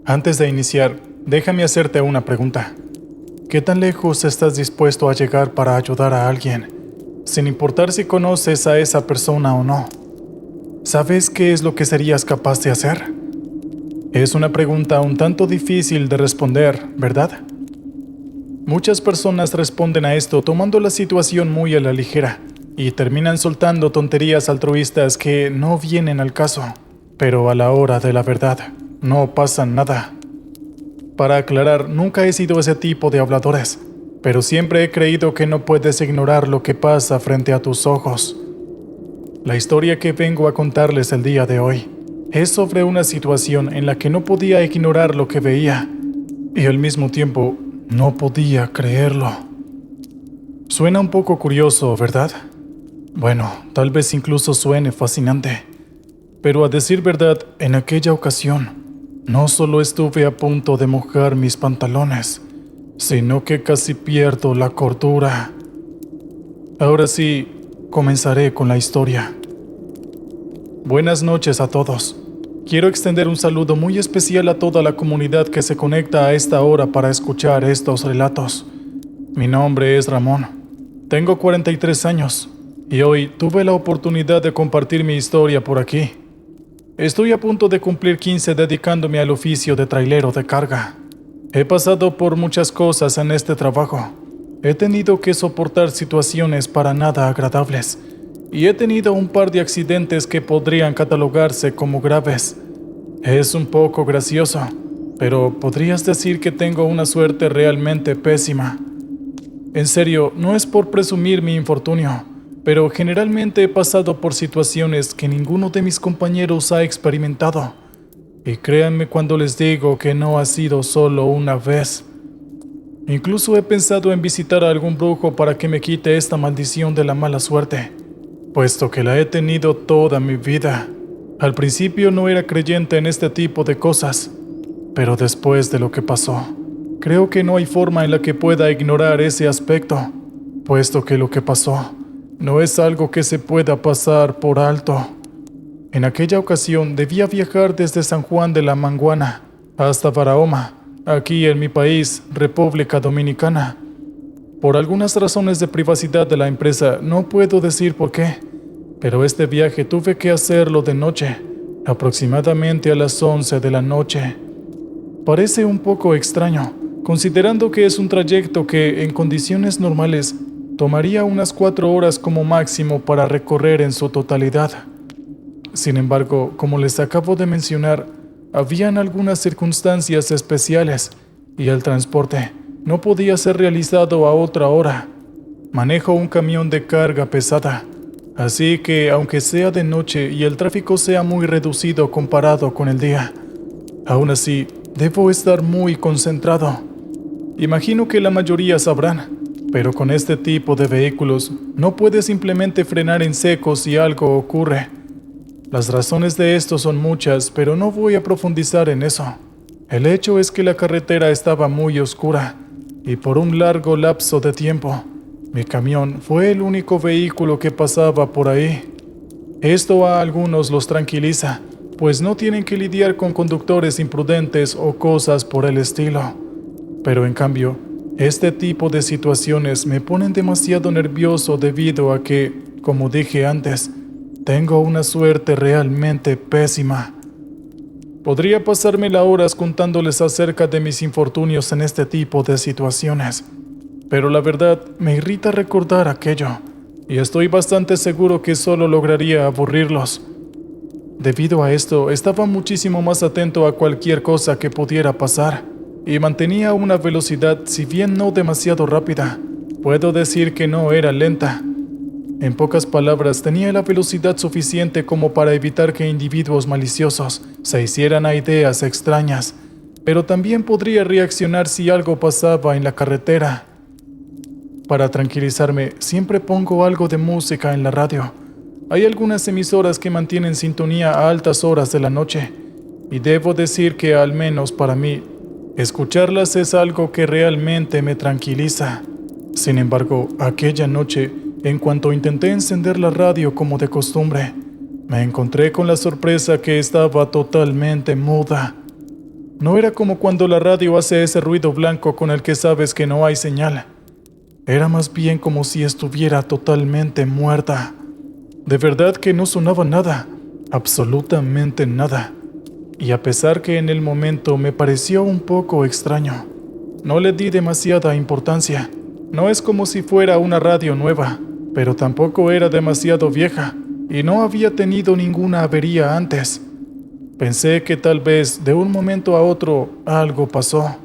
Antes de iniciar, déjame hacerte una pregunta. ¿Qué tan lejos estás dispuesto a llegar para ayudar a alguien, sin importar si conoces a esa persona o no? ¿Sabes qué es lo que serías capaz de hacer? Es una pregunta un tanto difícil de responder, ¿verdad? Muchas personas responden a esto tomando la situación muy a la ligera y terminan soltando tonterías altruistas que no vienen al caso, pero a la hora de la verdad no pasa nada. Para aclarar, nunca he sido ese tipo de habladores, pero siempre he creído que no puedes ignorar lo que pasa frente a tus ojos. La historia que vengo a contarles el día de hoy es sobre una situación en la que no podía ignorar lo que veía y al mismo tiempo no podía creerlo. Suena un poco curioso, ¿verdad? Bueno, tal vez incluso suene fascinante. Pero a decir verdad, en aquella ocasión, no solo estuve a punto de mojar mis pantalones, sino que casi pierdo la cordura. Ahora sí, comenzaré con la historia. Buenas noches a todos. Quiero extender un saludo muy especial a toda la comunidad que se conecta a esta hora para escuchar estos relatos. Mi nombre es Ramón. Tengo 43 años y hoy tuve la oportunidad de compartir mi historia por aquí. Estoy a punto de cumplir 15 dedicándome al oficio de trailero de carga. He pasado por muchas cosas en este trabajo. He tenido que soportar situaciones para nada agradables y he tenido un par de accidentes que podrían catalogarse como graves. Es un poco gracioso, pero podrías decir que tengo una suerte realmente pésima. En serio, no es por presumir mi infortunio, pero generalmente he pasado por situaciones que ninguno de mis compañeros ha experimentado. Y créanme cuando les digo que no ha sido solo una vez. Incluso he pensado en visitar a algún brujo para que me quite esta maldición de la mala suerte, puesto que la he tenido toda mi vida. Al principio no era creyente en este tipo de cosas, pero después de lo que pasó, creo que no hay forma en la que pueda ignorar ese aspecto, puesto que lo que pasó no es algo que se pueda pasar por alto. En aquella ocasión debía viajar desde San Juan de la Maguana hasta Barahona, aquí en mi país, República Dominicana. Por algunas razones de privacidad de la empresa, no puedo decir por qué, pero este viaje tuve que hacerlo de noche, aproximadamente a las 11 de la noche. Parece un poco extraño, considerando que es un trayecto que, en condiciones normales, tomaría unas 4 horas como máximo para recorrer en su totalidad. Sin embargo, como les acabo de mencionar, habían algunas circunstancias especiales y el transporte no podía ser realizado a otra hora. Manejo un camión de carga pesada, así que aunque sea de noche y el tráfico sea muy reducido comparado con el día, aún así debo estar muy concentrado. Imagino que la mayoría sabrán, pero con este tipo de vehículos no puedes simplemente frenar en seco si algo ocurre. Las razones de esto son muchas, pero no voy a profundizar en eso. El hecho es que la carretera estaba muy oscura y por un largo lapso de tiempo, mi camión fue el único vehículo que pasaba por ahí. Esto a algunos los tranquiliza, pues no tienen que lidiar con conductores imprudentes o cosas por el estilo. Pero en cambio, este tipo de situaciones me ponen demasiado nervioso debido a que, como dije antes, tengo una suerte realmente pésima. Podría pasarme horas contándoles acerca de mis infortunios en este tipo de situaciones, pero la verdad me irrita recordar aquello, y estoy bastante seguro que solo lograría aburrirlos. Debido a esto, estaba muchísimo más atento a cualquier cosa que pudiera pasar, y mantenía una velocidad, si bien no demasiado rápida, puedo decir que no era lenta. En pocas palabras, tenía la velocidad suficiente como para evitar que individuos maliciosos se hicieran a ideas extrañas, pero también podría reaccionar si algo pasaba en la carretera. Para tranquilizarme, siempre pongo algo de música en la radio. Hay algunas emisoras que mantienen sintonía a altas horas de la noche, y debo decir que, al menos para mí, escucharlas es algo que realmente me tranquiliza. Sin embargo, aquella noche, en cuanto intenté encender la radio como de costumbre, me encontré con la sorpresa que estaba totalmente muda. No era como cuando la radio hace ese ruido blanco con el que sabes que no hay señal. Era más bien como si estuviera totalmente muerta. De verdad que no sonaba nada, absolutamente nada. Y a pesar que en el momento me pareció un poco extraño, no le di demasiada importancia. No es como si fuera una radio nueva, pero tampoco era demasiado vieja y no había tenido ninguna avería antes. Pensé que tal vez de un momento a otro algo pasó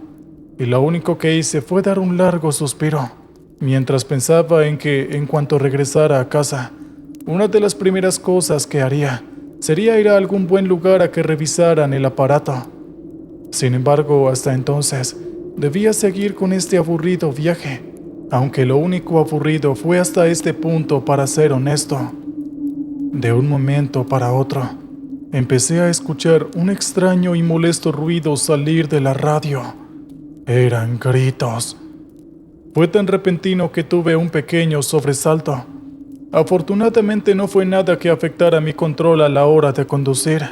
y lo único que hice fue dar un largo suspiro, mientras pensaba en que en cuanto regresara a casa, una de las primeras cosas que haría sería ir a algún buen lugar a que revisaran el aparato. Sin embargo, hasta entonces, debía seguir con este aburrido viaje, aunque lo único aburrido fue hasta este punto, para ser honesto. De un momento para otro, empecé a escuchar un extraño y molesto ruido salir de la radio. Eran gritos. Fue tan repentino que tuve un pequeño sobresalto. Afortunadamente no fue nada que afectara mi control a la hora de conducir.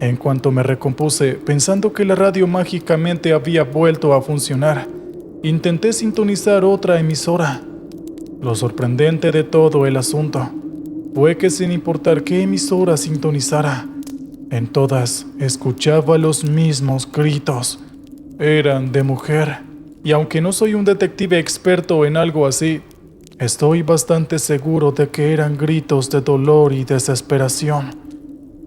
En cuanto me recompuse, pensando que la radio mágicamente había vuelto a funcionar, intenté sintonizar otra emisora. Lo sorprendente de todo el asunto fue que sin importar qué emisora sintonizara, en todas escuchaba los mismos gritos. Eran de mujer, y aunque no soy un detective experto en algo así, estoy bastante seguro de que eran gritos de dolor y desesperación.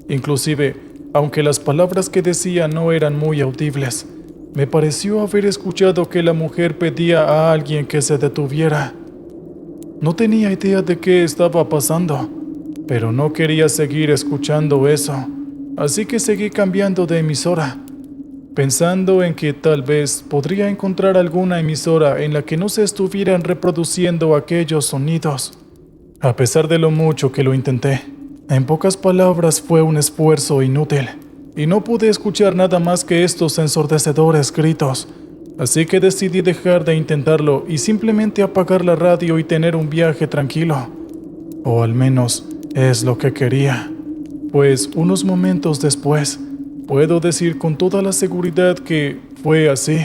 Inclusive, aunque las palabras que decía no eran muy audibles, me pareció haber escuchado que la mujer pedía a alguien que se detuviera. No tenía idea de qué estaba pasando, pero no quería seguir escuchando eso, así que seguí cambiando de emisora, pensando en que tal vez podría encontrar alguna emisora en la que no se estuvieran reproduciendo aquellos sonidos. A pesar de lo mucho que lo intenté, en pocas palabras fue un esfuerzo inútil, y no pude escuchar nada más que estos ensordecedores gritos, así que decidí dejar de intentarlo y simplemente apagar la radio y tener un viaje tranquilo. O al menos es lo que quería, pues unos momentos después, puedo decir con toda la seguridad que fue así,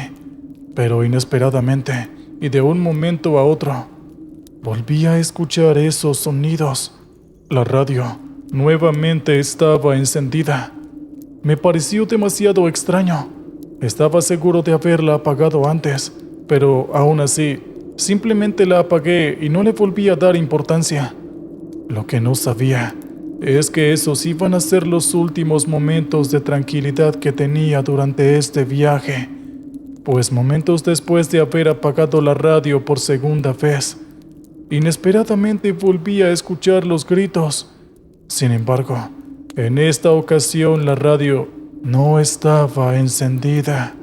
pero inesperadamente y de un momento a otro, volví a escuchar esos sonidos. La radio nuevamente estaba encendida. Me pareció demasiado extraño. Estaba seguro de haberla apagado antes, pero aún así, simplemente la apagué y no le volví a dar importancia. Lo que no sabía es que esos iban a ser los últimos momentos de tranquilidad que tenía durante este viaje, pues momentos después de haber apagado la radio por segunda vez, inesperadamente volví a escuchar los gritos. Sin embargo, en esta ocasión la radio no estaba encendida.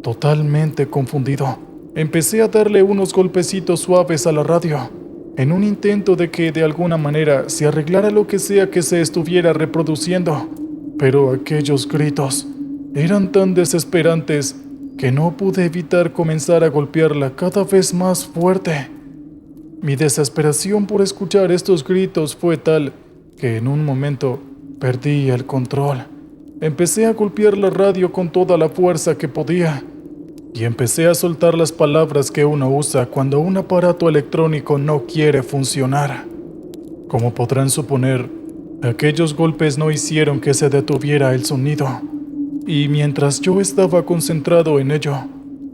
Totalmente confundido, empecé a darle unos golpecitos suaves a la radio, en un intento de que de alguna manera se arreglara lo que sea que se estuviera reproduciendo, pero aquellos gritos eran tan desesperantes que no pude evitar comenzar a golpearla cada vez más fuerte. Mi desesperación por escuchar estos gritos fue tal que en un momento perdí el control. Empecé a golpear la radio con toda la fuerza que podía y empecé a soltar las palabras que uno usa cuando un aparato electrónico no quiere funcionar. Como podrán suponer, aquellos golpes no hicieron que se detuviera el sonido, y mientras yo estaba concentrado en ello,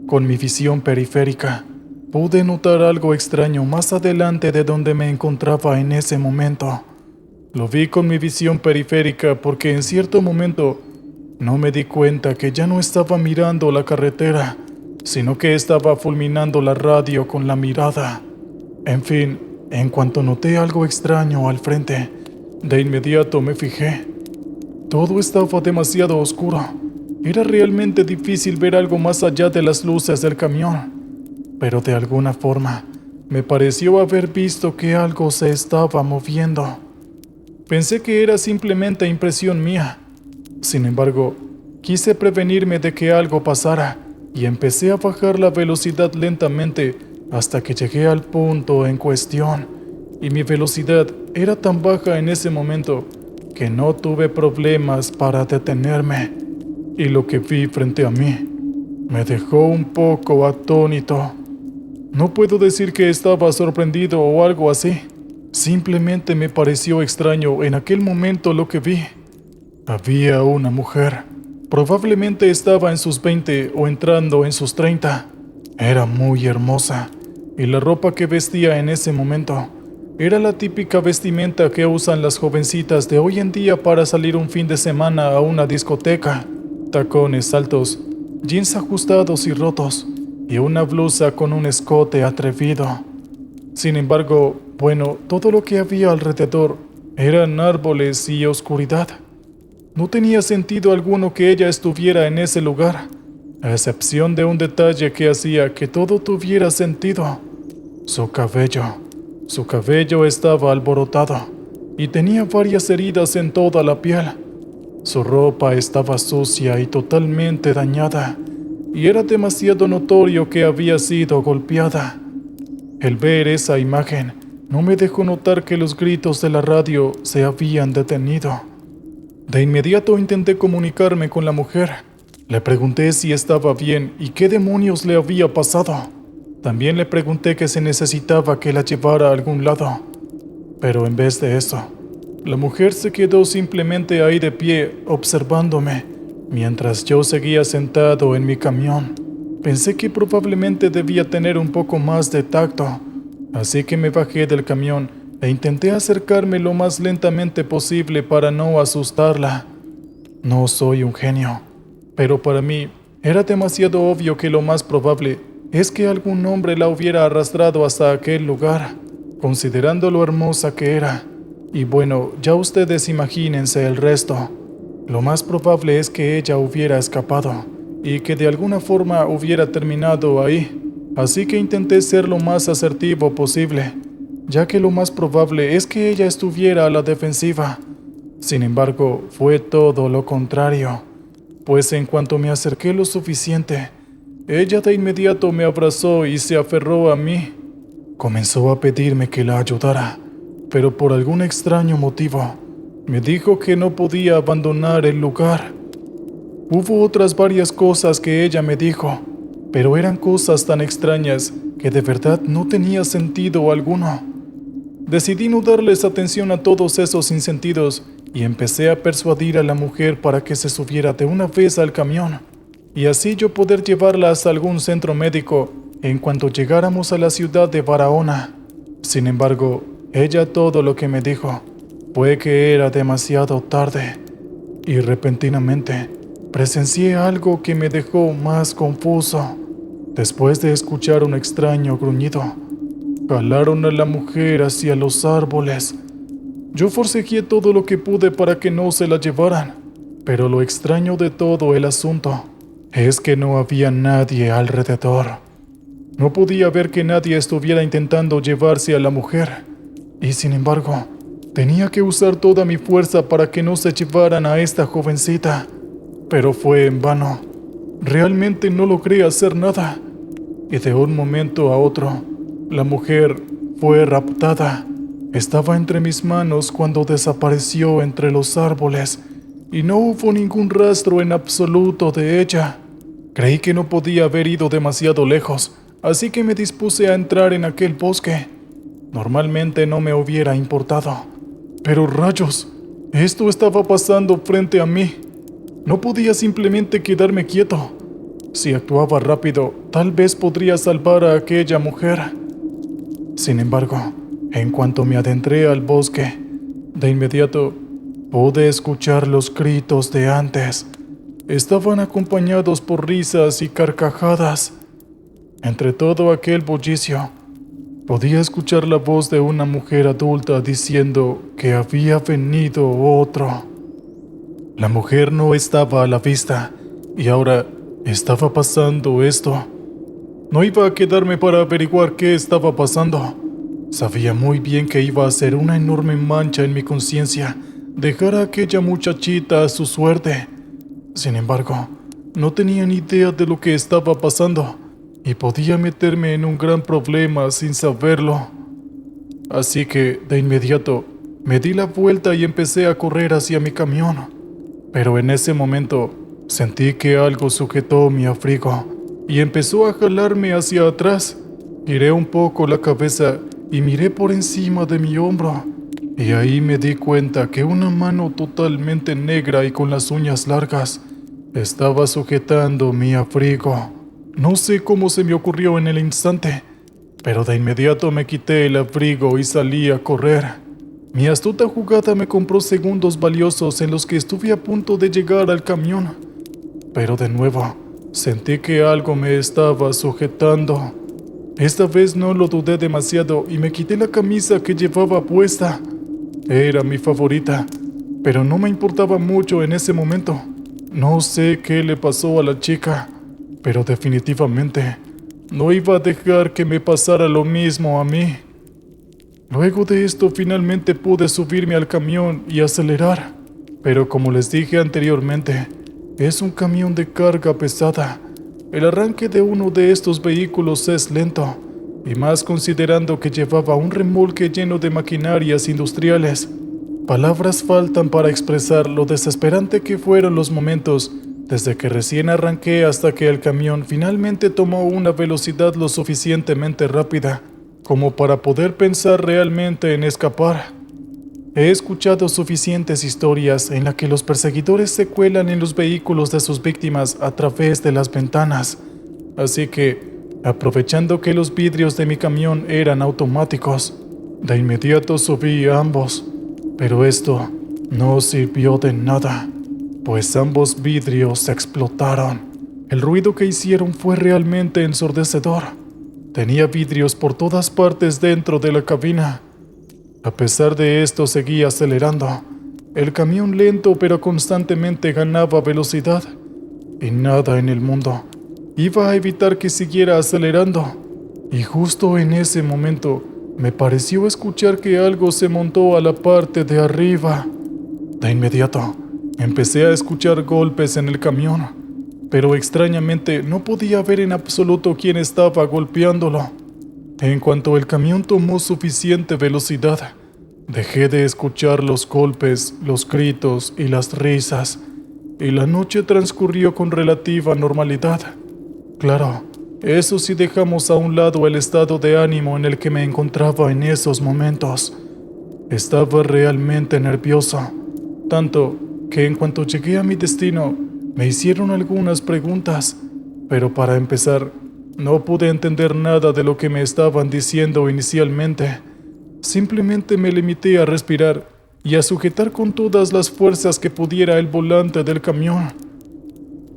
con mi visión periférica, pude notar algo extraño más adelante de donde me encontraba en ese momento. Lo vi con mi visión periférica porque en cierto momento no me di cuenta que ya no estaba mirando la carretera, sino que estaba fulminando la radio con la mirada. En fin, en cuanto noté algo extraño al frente, de inmediato me fijé. Todo estaba demasiado oscuro. Era realmente difícil ver algo más allá de las luces del camión, pero de alguna forma me pareció haber visto que algo se estaba moviendo. Pensé que era simplemente impresión mía. Sin embargo, quise prevenirme de que algo pasara y empecé a bajar la velocidad lentamente hasta que llegué al punto en cuestión, y mi velocidad era tan baja en ese momento que no tuve problemas para detenerme. y lo que vi frente a mí me dejó un poco atónito. No puedo decir que estaba sorprendido o algo así. Simplemente me pareció extraño en aquel momento lo que vi. Había una mujer. Probablemente estaba en sus 20 o entrando en sus 30. Era muy hermosa y la ropa que vestía en ese momento era la típica vestimenta que usan las jovencitas de hoy en día para salir un fin de semana a una discoteca. Tacones altos, jeans ajustados y rotos, y una blusa con un escote atrevido. Sin embargo, bueno, todo lo que había alrededor eran árboles y oscuridad. No tenía sentido alguno que ella estuviera en ese lugar, a excepción de un detalle que hacía que todo tuviera sentido. Su cabello. Su cabello estaba alborotado y tenía varias heridas en toda la piel. Su ropa estaba sucia y totalmente dañada, y era demasiado notorio que había sido golpeada. El ver esa imagen no me dejó notar que los gritos de la radio se habían detenido. De inmediato intenté comunicarme con la mujer. Le pregunté si estaba bien y qué demonios le había pasado. También le pregunté que se necesitaba que la llevara a algún lado. Pero en vez de eso, la mujer se quedó simplemente ahí de pie, observándome, mientras yo seguía sentado en mi camión. Pensé que probablemente debía tener un poco más de tacto, así que me bajé del camión e intenté acercarme lo más lentamente posible para no asustarla. No soy un genio, pero para mí era demasiado obvio que lo más probable es que algún hombre la hubiera arrastrado hasta aquel lugar, considerando lo hermosa que era. Y bueno, ya ustedes imagínense el resto. Lo más probable es que ella hubiera escapado y que de alguna forma hubiera terminado ahí. Así que intenté ser lo más asertivo posible, ya que lo más probable es que ella estuviera a la defensiva. Sin embargo, fue todo lo contrario, pues en cuanto me acerqué lo suficiente, ella de inmediato me abrazó y se aferró a mí. Comenzó a pedirme que la ayudara, pero por algún extraño motivo, me dijo que no podía abandonar el lugar. Hubo otras varias cosas que ella me dijo, pero eran cosas tan extrañas que de verdad no tenía sentido alguno. Decidí no darles atención a todos esos sinsentidos y empecé a persuadir a la mujer para que se subiera de una vez al camión, y así yo poder llevarla hasta algún centro médico en cuanto llegáramos a la ciudad de Barahona. Sin embargo, ella todo lo que me dijo fue que era demasiado tarde, y repentinamente presencié algo que me dejó más confuso. Después de escuchar un extraño gruñido, jalaron a la mujer hacia los árboles. Yo forcejeé todo lo que pude para que no se la llevaran, pero lo extraño de todo el asunto es que no había nadie alrededor. No podía ver que nadie estuviera intentando llevarse a la mujer, y sin embargo, tenía que usar toda mi fuerza para que no se llevaran a esta jovencita. Pero fue en vano. Realmente no logré hacer nada, y de un momento a otro, la mujer fue raptada. Estaba entre mis manos cuando desapareció entre los árboles, y no hubo ningún rastro en absoluto de ella. Creí que no podía haber ido demasiado lejos, así que me dispuse a entrar en aquel bosque. Normalmente no me hubiera importado, pero rayos, esto estaba pasando frente a mí. No podía simplemente quedarme quieto. Si actuaba rápido, tal vez podría salvar a aquella mujer. Sin embargo, en cuanto me adentré al bosque, de inmediato pude escuchar los gritos de antes. Estaban acompañados por risas y carcajadas. Entre todo aquel bullicio, podía escuchar la voz de una mujer adulta diciendo que había venido otro. La mujer no estaba a la vista, y ahora estaba pasando esto. No iba a quedarme para averiguar qué estaba pasando. Sabía muy bien que iba a ser una enorme mancha en mi conciencia dejar a aquella muchachita a su suerte. Sin embargo, no tenía ni idea de lo que estaba pasando, y podía meterme en un gran problema sin saberlo. Así que, de inmediato, me di la vuelta y empecé a correr hacia mi camión. Pero en ese momento, Sentí que algo sujetó mi abrigo y empezó a jalarme hacia atrás. Giré un poco la cabeza y miré por encima de mi hombro. Y ahí me di cuenta que una mano totalmente negra y con las uñas largas estaba sujetando mi abrigo. No sé cómo se me ocurrió en el instante, pero de inmediato me quité el abrigo y salí a correr. Mi astuta jugada me compró segundos valiosos en los que estuve a punto de llegar al camión. Pero de nuevo, sentí que algo me estaba sujetando. Esta vez no lo dudé demasiado y me quité la camisa que llevaba puesta. Era mi favorita, pero no me importaba mucho en ese momento. No sé qué le pasó a la chica, pero definitivamente no iba a dejar que me pasara lo mismo a mí. Luego de esto finalmente pude subirme al camión y acelerar, pero como les dije anteriormente, es un camión de carga pesada. El arranque de uno de estos vehículos es lento, y más considerando que llevaba un remolque lleno de maquinarias industriales. Palabras faltan para expresar lo desesperante que fueron los momentos desde que recién arranqué hasta que el camión finalmente tomó una velocidad lo suficientemente rápida como para poder pensar realmente en escapar. He escuchado suficientes historias en las que los perseguidores se cuelan en los vehículos de sus víctimas a través de las ventanas, así que, aprovechando que los vidrios de mi camión eran automáticos, de inmediato subí a ambos, pero esto no sirvió de nada, pues ambos vidrios explotaron. El ruido que hicieron fue realmente ensordecedor. Tenía vidrios por todas partes dentro de la cabina. A pesar de esto seguí acelerando. El camión lento pero constantemente ganaba velocidad, y nada en el mundo iba a evitar que siguiera acelerando. Y justo en ese momento me pareció escuchar que algo se montó a la parte de arriba. De inmediato empecé a escuchar golpes en el camión, pero extrañamente no podía ver en absoluto quién estaba golpeándolo. En cuanto el camión tomó suficiente velocidad, dejé de escuchar los golpes, los gritos y las risas, y la noche transcurrió con relativa normalidad. Claro, eso sí, dejamos a un lado el estado de ánimo en el que me encontraba en esos momentos. Estaba realmente nervioso, tanto que en cuanto llegué a mi destino, me hicieron algunas preguntas, pero para empezar, no pude entender nada de lo que me estaban diciendo inicialmente. Simplemente me limité a respirar y a sujetar con todas las fuerzas que pudiera el volante del camión.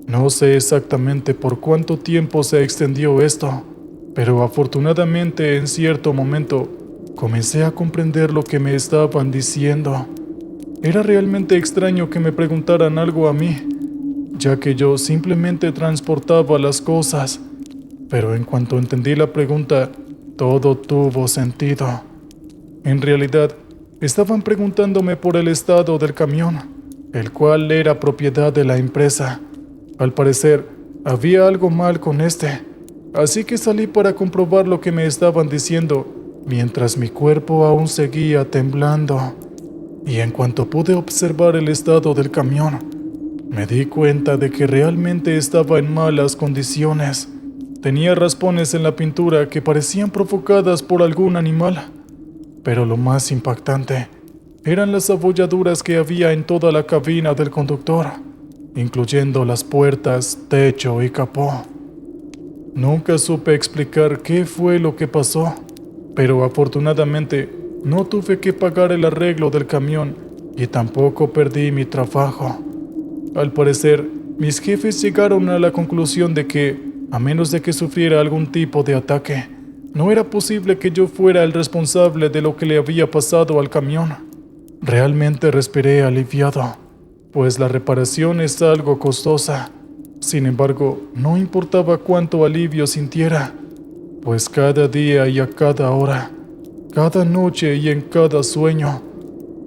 No sé exactamente por cuánto tiempo se extendió esto, pero afortunadamente en cierto momento comencé a comprender lo que me estaban diciendo. Era realmente extraño que me preguntaran algo a mí, ya que yo simplemente transportaba las cosas, pero en cuanto entendí la pregunta, todo tuvo sentido. En realidad, estaban preguntándome por el estado del camión, el cual era propiedad de la empresa. Al parecer, había algo mal con este, así que salí para comprobar lo que me estaban diciendo, mientras mi cuerpo aún seguía temblando. Y en cuanto pude observar el estado del camión, me di cuenta de que realmente estaba en malas condiciones. Tenía raspones en la pintura que parecían provocadas por algún animal, pero lo más impactante eran las abolladuras que había en toda la cabina del conductor, incluyendo las puertas, techo y capó. Nunca supe explicar qué fue lo que pasó, pero afortunadamente no tuve que pagar el arreglo del camión y tampoco perdí mi trabajo. Al parecer, mis jefes llegaron a la conclusión de que, a menos de que sufriera algún tipo de ataque, no era posible que yo fuera el responsable de lo que le había pasado al camión. Realmente respiré aliviado, pues la reparación es algo costosa. Sin embargo, no importaba cuánto alivio sintiera, pues cada día y a cada hora, cada noche y en cada sueño,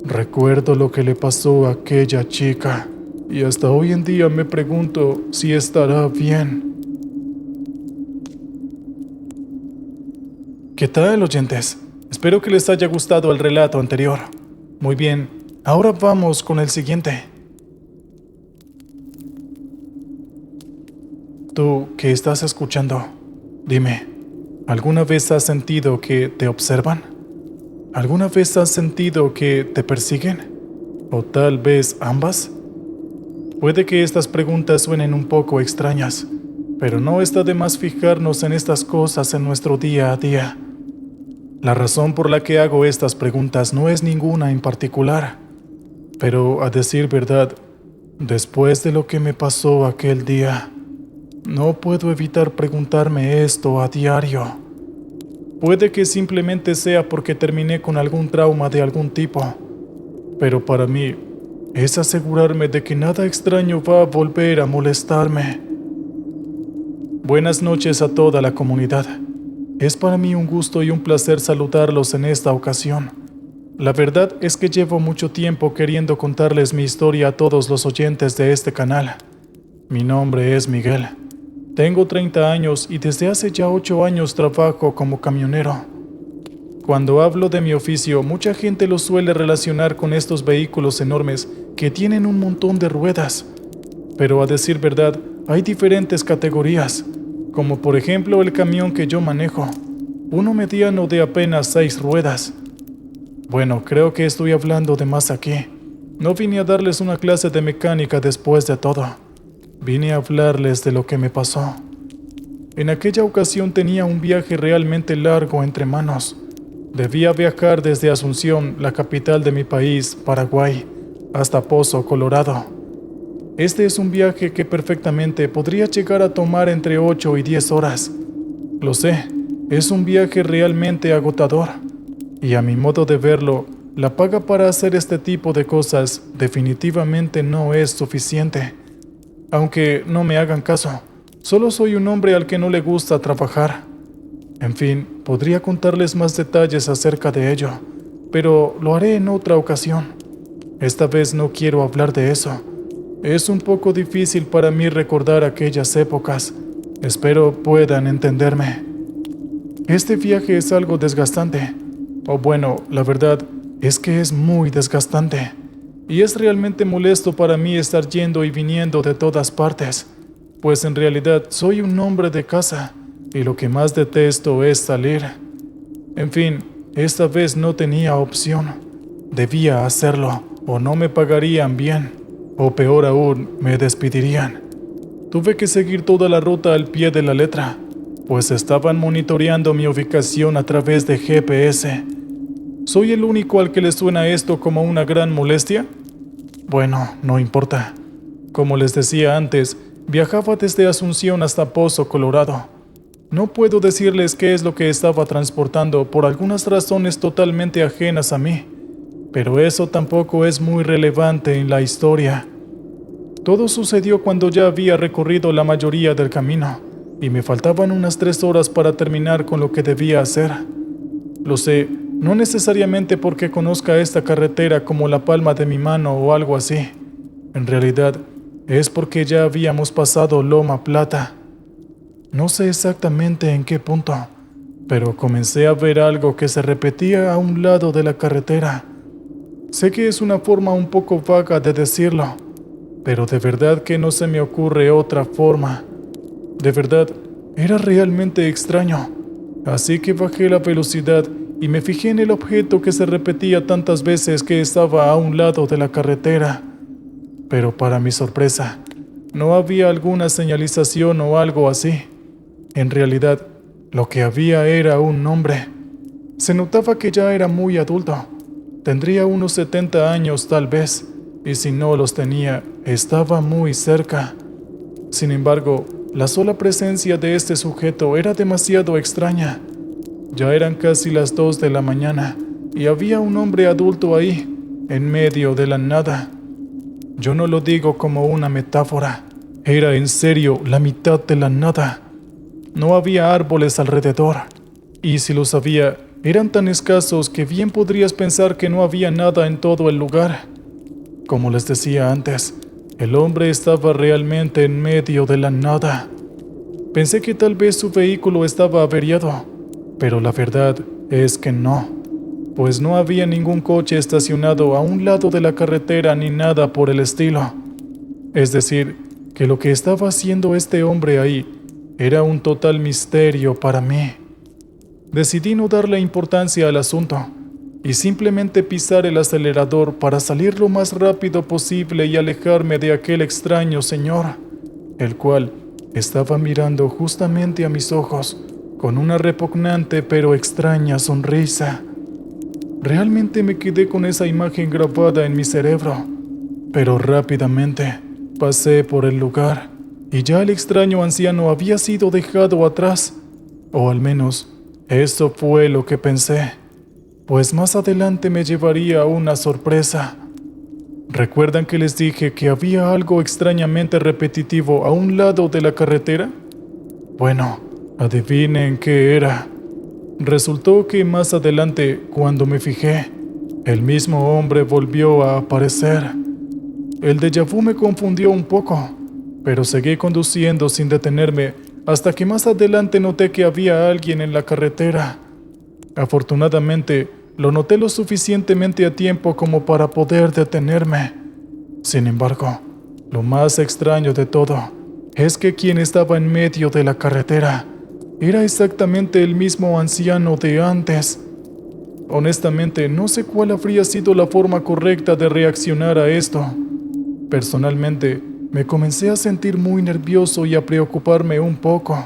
recuerdo lo que le pasó a aquella chica, y hasta hoy en día me pregunto si estará bien. ¿Qué tal, oyentes? Espero que les haya gustado el relato anterior. Muy bien, ahora vamos con el siguiente. Tú que estás escuchando, dime, ¿alguna vez has sentido que te observan? ¿Alguna vez has sentido que te persiguen? ¿O tal vez ambas? Puede que estas preguntas suenen un poco extrañas, pero no está de más fijarnos en estas cosas en nuestro día a día. La razón por la que hago estas preguntas no es ninguna en particular, pero a decir verdad, después de lo que me pasó aquel día, no puedo evitar preguntarme esto a diario. Puede que simplemente sea porque terminé con algún trauma de algún tipo, pero para mí es asegurarme de que nada extraño va a volver a molestarme. Buenas noches a toda la comunidad. Es para mí un gusto y un placer saludarlos en esta ocasión. La verdad es que llevo mucho tiempo queriendo contarles mi historia a todos los oyentes de este canal. Mi nombre es Miguel. Tengo 30 años y desde hace ya 8 años trabajo como camionero. Cuando hablo de mi oficio, mucha gente lo suele relacionar con estos vehículos enormes que tienen un montón de ruedas. Pero a decir verdad, hay diferentes categorías, como por ejemplo el camión que yo manejo, uno mediano de apenas 6 ruedas. Bueno, creo que estoy hablando de más aquí. No vine a darles una clase de mecánica después de todo. Vine a hablarles de lo que me pasó. En aquella ocasión tenía un viaje realmente largo entre manos. Debía viajar desde Asunción, la capital de mi país, Paraguay, hasta Pozo, Colorado. Este es un viaje que perfectamente podría llegar a tomar entre 8 y 10 horas. Lo sé, es un viaje realmente agotador. Y a mi modo de verlo, la paga para hacer este tipo de cosas definitivamente no es suficiente. Aunque no me hagan caso, solo soy un hombre al que no le gusta trabajar. En fin, podría contarles más detalles acerca de ello, pero lo haré en otra ocasión. Esta vez no quiero hablar de eso. Es un poco difícil para mí recordar aquellas épocas. Espero puedan entenderme. Este viaje es algo desgastante. O bueno, la verdad es que es muy desgastante. Y es realmente molesto para mí estar yendo y viniendo de todas partes. Pues en realidad soy un hombre de casa y lo que más detesto es salir. En fin, esta vez no tenía opción. Debía hacerlo o no me pagarían bien. O peor aún, me despedirían. Tuve que seguir toda la ruta al pie de la letra, pues estaban monitoreando mi ubicación a través de GPS. ¿Soy el único al que le suena esto como una gran molestia? Bueno, no importa. Como les decía antes, viajaba desde Asunción hasta Pozo, Colorado. No puedo decirles qué es lo que estaba transportando por algunas razones totalmente ajenas a mí. Pero eso tampoco es muy relevante en la historia. Todo sucedió cuando ya había recorrido la mayoría del camino y me faltaban unas 3 horas para terminar con lo que debía hacer. Lo sé, no necesariamente porque conozca esta carretera como la palma de mi mano o algo así. En realidad, es porque ya habíamos pasado Loma Plata. No sé exactamente en qué punto, pero comencé a ver algo que se repetía a un lado de la carretera. Sé que es una forma un poco vaga de decirlo, pero de verdad que no se me ocurre otra forma. De verdad, era realmente extraño. Así que bajé la velocidad y me fijé en el objeto que se repetía tantas veces que estaba a un lado de la carretera. Pero para mi sorpresa, no había alguna señalización o algo así. En realidad, lo que había era un hombre. Se notaba que ya era muy adulto. Tendría unos 70 años tal vez, y si no los tenía, estaba muy cerca. Sin embargo, la sola presencia de este sujeto era demasiado extraña. Ya eran casi las 2 de la mañana, y había un hombre adulto ahí, en medio de la nada. Yo no lo digo como una metáfora, era en serio la mitad de la nada. No había árboles alrededor, y si los había, eran tan escasos que bien podrías pensar que no había nada en todo el lugar. Como les decía antes, el hombre estaba realmente en medio de la nada. Pensé que tal vez su vehículo estaba averiado, pero la verdad es que no, pues no había ningún coche estacionado a un lado de la carretera ni nada por el estilo. Es decir, que lo que estaba haciendo este hombre ahí era un total misterio para mí. Decidí no darle importancia al asunto y simplemente pisar el acelerador para salir lo más rápido posible y alejarme de aquel extraño señor, el cual estaba mirando justamente a mis ojos con una repugnante pero extraña sonrisa. Realmente me quedé con esa imagen grabada en mi cerebro, pero rápidamente pasé por el lugar y ya el extraño anciano había sido dejado atrás, o al menos eso fue lo que pensé, pues más adelante me llevaría a una sorpresa. ¿Recuerdan que les dije que había algo extrañamente repetitivo a un lado de la carretera? Bueno, adivinen qué era. Resultó que más adelante, cuando me fijé, el mismo hombre volvió a aparecer. El déjà vu me confundió un poco, pero seguí conduciendo sin detenerme hasta que más adelante noté que había alguien en la carretera. Afortunadamente, lo noté lo suficientemente a tiempo como para poder detenerme. Sin embargo, lo más extraño de todo es que quien estaba en medio de la carretera era exactamente el mismo anciano de antes. Honestamente, no sé cuál habría sido la forma correcta de reaccionar a esto. Personalmente, me comencé a sentir muy nervioso y a preocuparme un poco.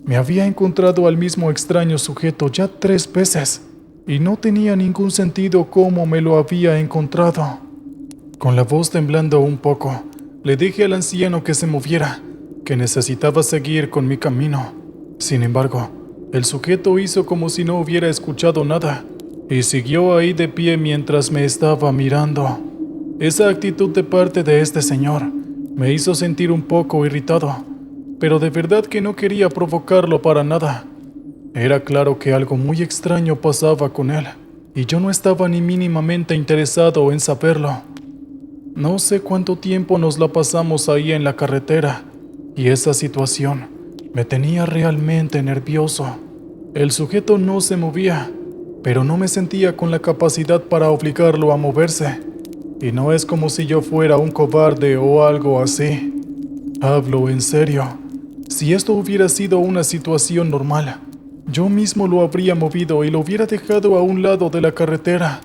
Me había encontrado al mismo extraño sujeto ya 3 veces, y no tenía ningún sentido cómo me lo había encontrado. Con la voz temblando un poco, le dije al anciano que se moviera, que necesitaba seguir con mi camino. Sin embargo, el sujeto hizo como si no hubiera escuchado nada, y siguió ahí de pie mientras me estaba mirando. Esa actitud de parte de este señor me hizo sentir un poco irritado, pero de verdad que no quería provocarlo para nada. Era claro que algo muy extraño pasaba con él, y yo no estaba ni mínimamente interesado en saberlo. No sé cuánto tiempo nos la pasamos ahí en la carretera, y esa situación me tenía realmente nervioso. El sujeto no se movía, pero no me sentía con la capacidad para obligarlo a moverse. Y no es como si yo fuera un cobarde o algo así. Hablo en serio. Si esto hubiera sido una situación normal, yo mismo lo habría movido y lo hubiera dejado a un lado de la carretera.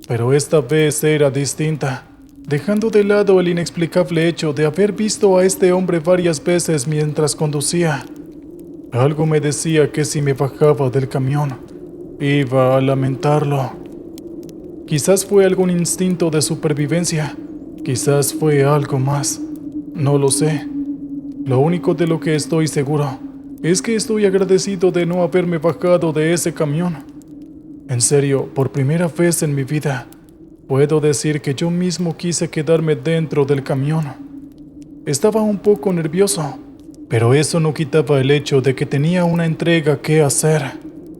Pero esta vez era distinta, dejando de lado el inexplicable hecho de haber visto a este hombre varias veces mientras conducía. Algo me decía que si me bajaba del camión, iba a lamentarlo. Quizás fue algún instinto de supervivencia, quizás fue algo más, no lo sé. Lo único de lo que estoy seguro es que estoy agradecido de no haberme bajado de ese camión. En serio, por primera vez en mi vida, puedo decir que yo mismo quise quedarme dentro del camión. Estaba un poco nervioso, pero eso no quitaba el hecho de que tenía una entrega que hacer,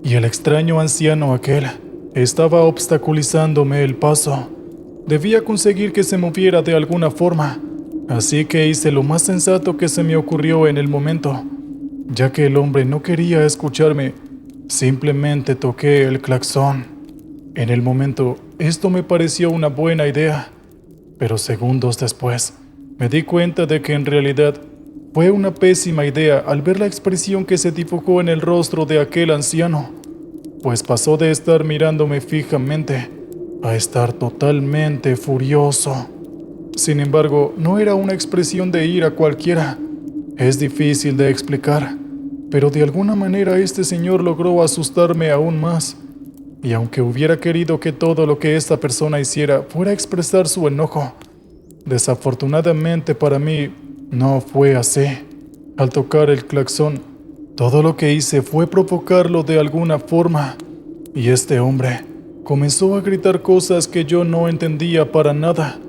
y el extraño anciano aquel estaba obstaculizándome el paso. Debía conseguir que se moviera de alguna forma, así que hice lo más sensato que se me ocurrió en el momento. Ya que el hombre no quería escucharme, simplemente toqué el claxon. En el momento, esto me pareció una buena idea, pero segundos después, me di cuenta de que en realidad fue una pésima idea al ver la expresión que se dibujó en el rostro de aquel anciano, pues pasó de estar mirándome fijamente a estar totalmente furioso. Sin embargo, no era una expresión de ira cualquiera. Es difícil de explicar, pero de alguna manera este señor logró asustarme aún más. Y aunque hubiera querido que todo lo que esta persona hiciera fuera expresar su enojo, desafortunadamente para mí no fue así. Al tocar el claxon, todo lo que hice fue provocarlo de alguna forma, y este hombre comenzó a gritar cosas que yo no entendía para nada.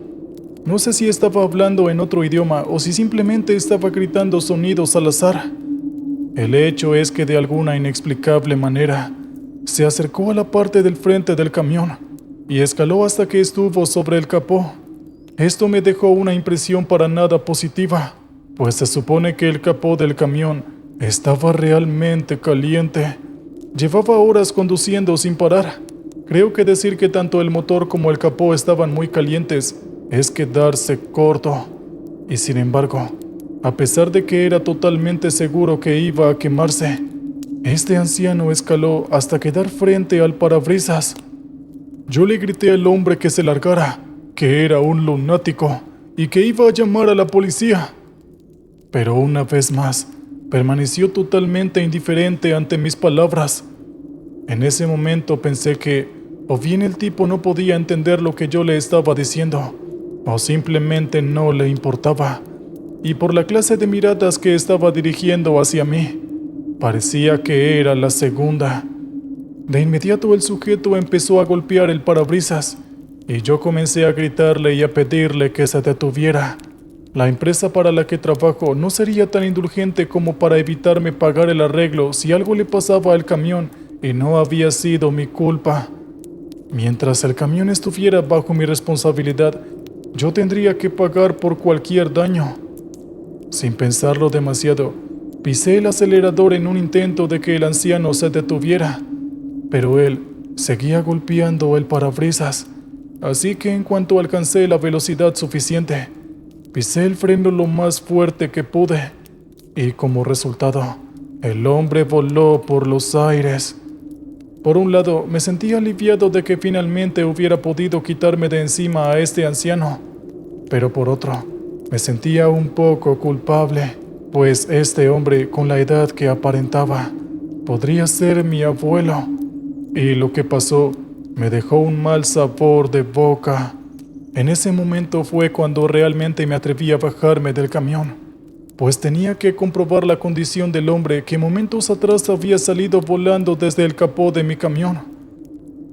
No sé si estaba hablando en otro idioma o si simplemente estaba gritando sonidos al azar. El hecho es que de alguna inexplicable manera se acercó a la parte del frente del camión y escaló hasta que estuvo sobre el capó. Esto me dejó una impresión para nada positiva, pues se supone que el capó del camión estaba realmente caliente. Llevaba horas conduciendo sin parar. Creo que decir que tanto el motor como el capó estaban muy calientes es quedarse corto. Y sin embargo, A pesar de que era totalmente seguro que iba a quemarse, este anciano escaló hasta quedar frente al parabrisas. Yo le grité al hombre que se largara, que era un lunático y que iba a llamar a la policía. Pero una vez más, permaneció totalmente indiferente ante mis palabras. En ese momento pensé que o bien el tipo no podía entender lo que yo le estaba diciendo, o simplemente no le importaba, y por la clase de miradas que estaba dirigiendo hacia mí, parecía que era la segunda. De inmediato el sujeto empezó a golpear el parabrisas, y yo comencé a gritarle y a pedirle que se detuviera. La empresa para la que trabajo no sería tan indulgente como para evitarme pagar el arreglo si algo le pasaba al camión y no había sido mi culpa. Mientras el camión estuviera bajo mi responsabilidad, yo tendría que pagar por cualquier daño. Sin pensarlo demasiado, pisé el acelerador en un intento de que el anciano se detuviera, pero él seguía golpeando el parabrisas, así que en cuanto alcancé la velocidad suficiente, pisé el freno lo más fuerte que pude, y como resultado, el hombre voló por los aires. Por un lado, me sentía aliviado de que finalmente hubiera podido quitarme de encima a este anciano, pero por otro, me sentía un poco culpable, pues este hombre con la edad que aparentaba podría ser mi abuelo, y lo que pasó me dejó un mal sabor de boca. En ese momento fue cuando realmente me atreví a bajarme del camión, pues tenía que comprobar la condición del hombre que momentos atrás había salido volando desde el capó de mi camión.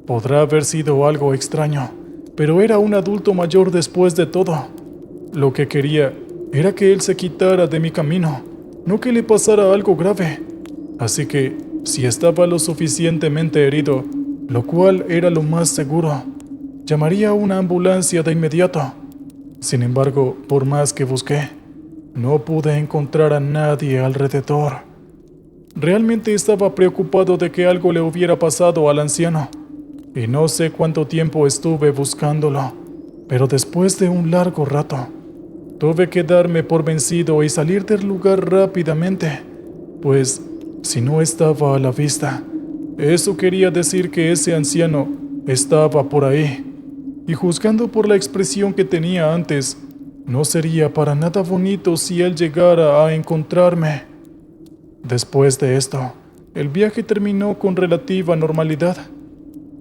Podrá haber sido algo extraño, pero era un adulto mayor después de todo. Lo que quería era que él se quitara de mi camino, no que le pasara algo grave. Así que, si estaba lo suficientemente herido, lo cual era lo más seguro, llamaría a una ambulancia de inmediato. Sin embargo, por más que busqué, no pude encontrar a nadie alrededor. Realmente estaba preocupado de que algo le hubiera pasado al anciano, y no sé cuánto tiempo estuve buscándolo, pero después de un largo rato, tuve que darme por vencido y salir del lugar rápidamente, pues si no estaba a la vista, eso quería decir que ese anciano estaba por ahí, y juzgando por la expresión que tenía antes, no sería para nada bonito si él llegara a encontrarme. Después de esto, el viaje terminó con relativa normalidad.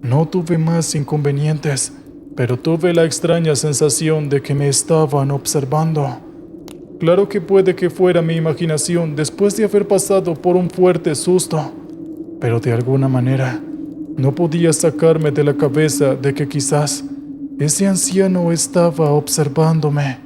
No tuve más inconvenientes, pero tuve la extraña sensación de que me estaban observando. Claro que puede que fuera mi imaginación después de haber pasado por un fuerte susto, pero de alguna manera no podía sacarme de la cabeza de que quizás ese anciano estaba observándome.